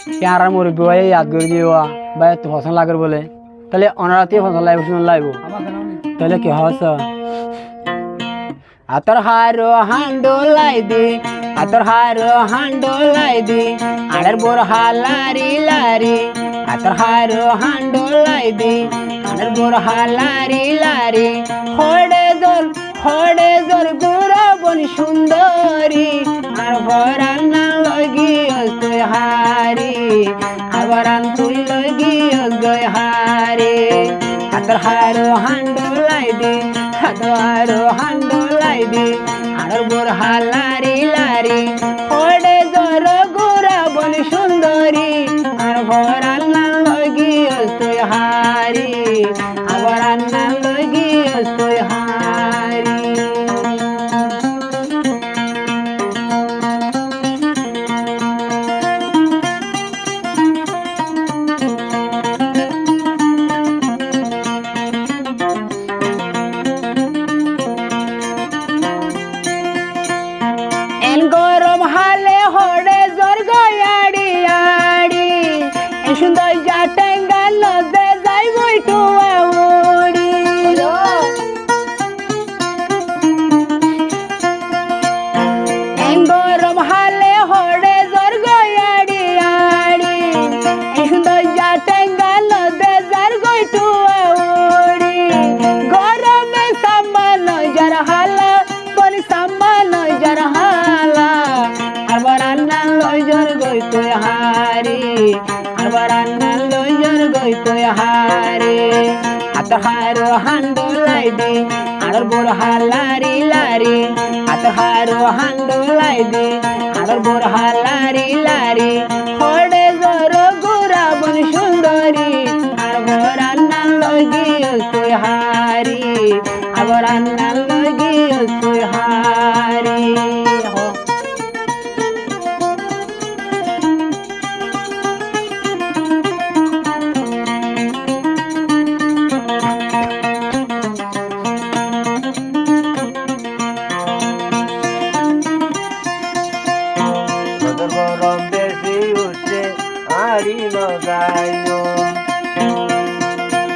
পেয়ারা মুরব্বী ভাই ইয়াদ করে দিওয়া ভাই তো ফসল লাগর বলে তাহলে অনারাতে ফসল লাগবে শুনে লাগবো তাহলে কি হস আতর হারো হান্ডো লাই দি আতর হারো হান্ডো লাই দি আড়ের বোর হালারি লারি আতর হারো হান্ডো লাই দি আড়ের বোর হালারি লারি হড়ে জোর গুড়া বনি সুন্দরী আর ভরান না লগি তুই হারি আবরান তুই লগি গয় হারি আতর হারো হান্ডো লাই দি আতর হারো হান্ডো লাই দি আড়ের বোর হালারি লারি হড়ে জোর গুড়া বনি সুন্দরী আর ভরান না লগি তুই হারি আবরান না লগি তুই হারি গরম হালে হড়ে জোর গয়াড়ি আড়ি সুন্দর যা টেঙ্গাল দে যাই বইটু উড়ি গরম হালে হড়ে জোর গয়াড়ি আড়ি সুন্দর যা টেঙ্গাল দে যার গইটু উড়ি গরমে সামান যার হালা বলি সামান যার হালা তুই হারি আবরান লইর গই তুই হারি আতর হারো হান্ডো লাই দি আড়র বোর হালারি লারি আতর হারো হান্ডো লাই দি আড়র বোর হালারি লারি হড়ে জোর গুড়া বন সুন্দরী আর বরান লগি তুই হারি আবরান লগি তুই হারি গরম বেশি উঠছে আড়ি লগাইও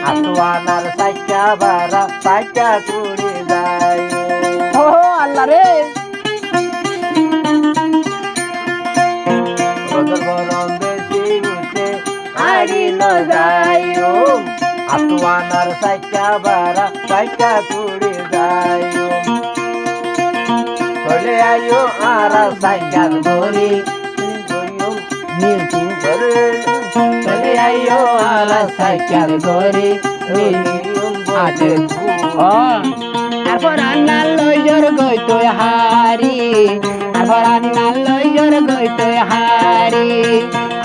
আতোয়ানার সাইকা বারা সাইকা করে যায় ও আল্লাহ রে গরম বেশি উঠছে আড়ি লগাইও আতোয়ানার সাইকা বারা সাইকা করে যায় চলে আইও আর সাইকার ধরি চলে আইও আর সাইকার ধরি তারপর আন্না লইজর গই তুই হারি তারপর আন্না লইজর গই তুই হারি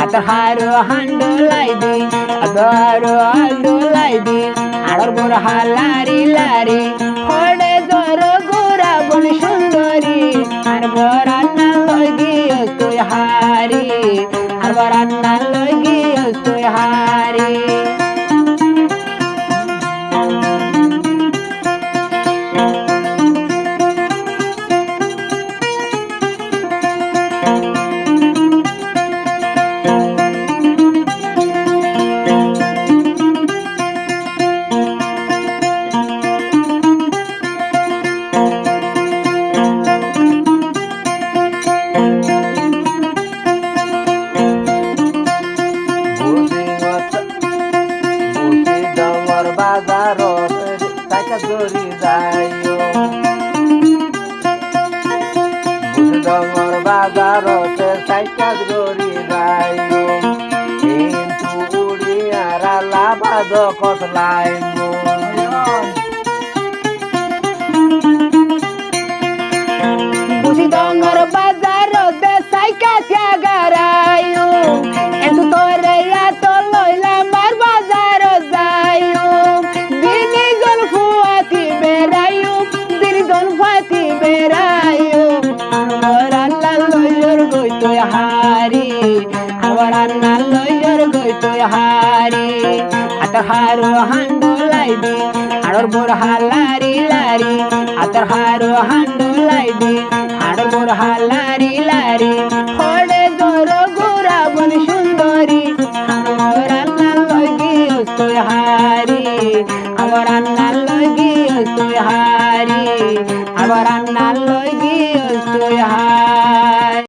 আতর হারো হান্ডো লাই দি আতর হারো হান্ডো লাই দি আড়র বোর হালারি লারি হড়ে জোর গুড়া বন সুন্দরী আর বরান্না লগি তুই হারি আর বরান্না লগি তুই হারি বাজারত টাকা ধরি যাইও বুঝডঙর বাজারত টাকা ধরি যাইও কিন্তু উড়িয়ারা লাভাদ কতলাই বুঝডঙর বাজারত সাইকা ত্যাগারায়ু কিন্তু তোরে এত লইলা মার বাজার যাইও দিনি জন ফুয়াতি বেড়াইও দিনি জন ফুয়াতি বেড়াইও আমার আল্লাহ লইর গই তুই হারি আমার আল্লাহ লইর গই তুই হারি আতর হারো হান্ডো লাই দি আড়র বোর হালারি লারি আতর হারো হান্ডো লাই দি আড়র বোর হালারি লারি হড়ে জোর গুড়া বন সুন্দর রান্নার লগি তুই হারি আবার রান্নার লগি